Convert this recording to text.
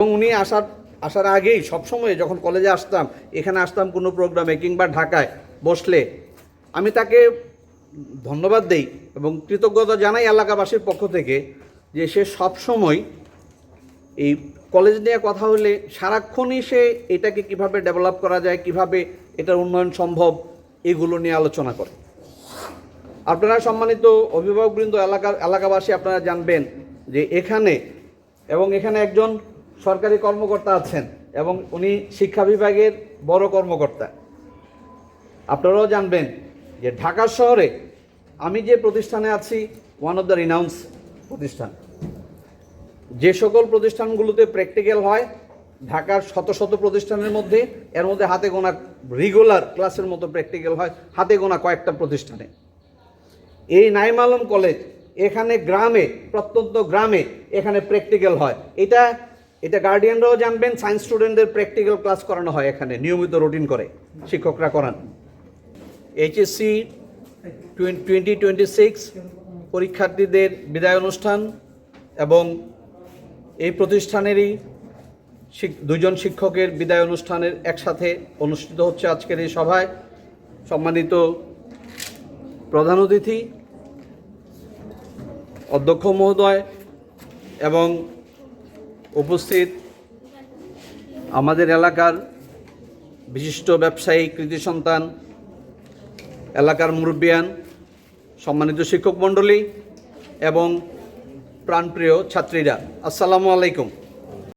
এবং উনি আসার আগেই সবসময় যখন কলেজে আসতাম, এখানে আসতাম কোনো প্রোগ্রামে কিংবা ঢাকায় বসলে, আমি তাকে ধন্যবাদ দেই এবং কৃতজ্ঞতা জানাই এলাকাবাসীর পক্ষ থেকে যে সে সবসময় এই কলেজ নিয়ে কথা হলে সারাক্ষণই সে এটাকে কিভাবে ডেভেলপ করা যায়, কিভাবে এটার উন্নয়ন সম্ভব, এগুলো নিয়ে আলোচনা করে। আপনারা সম্মানিত অভিভাবকবৃন্দ, এলাকাবাসী আপনারা জানবেন যে এখানে একজন সরকারি কর্মকর্তা আছেন এবং উনি শিক্ষা বিভাগের বড় কর্মকর্তা। আপনারাও জানবেন যে ঢাকা শহরে আমি যে প্রতিষ্ঠানে আছি, ওয়ান অফ দ্য রিনাউন্স প্রতিষ্ঠান। যে সকল প্রতিষ্ঠানগুলোতে প্র্যাকটিক্যাল হয়, ঢাকার শত শত প্রতিষ্ঠানের মধ্যে এর মধ্যে হাতে গোনা রেগুলার ক্লাসের মতো প্র্যাকটিক্যাল হয় হাতে গোনা কয়েকটা প্রতিষ্ঠানে। এই নাইম আলম কলেজ, এখানে প্রত্যন্ত গ্রামে এখানে প্র্যাকটিক্যাল হয়। এটা গার্ডিয়ানরাও জানবেন। সায়েন্স স্টুডেন্টদের প্র্যাকটিক্যাল ক্লাস করানো হয় এখানে, নিয়মিত রুটিন করে শিক্ষকরা করান। এইচএসসি 2026 পরীক্ষার্থীদের বিদায় অনুষ্ঠান এবং এই প্রতিষ্ঠানেরই দুজন শিক্ষকের বিদায় অনুষ্ঠানের একসাথে অনুষ্ঠিত হচ্ছে আজকের এই সভায়। সম্মানিত প্রধান অতিথি, অধ্যক্ষ মহোদয় এবং উপস্থিত আমাদের এলাকার বিশিষ্ট ব্যবসায়ী, কৃতি সন্তান, এলাকার মুরব্বিয়ান, সম্মানিত শিক্ষক মণ্ডলী এবং প্রাণপ্রিয় ছাত্রীরা, আসসালামু আলাইকুম।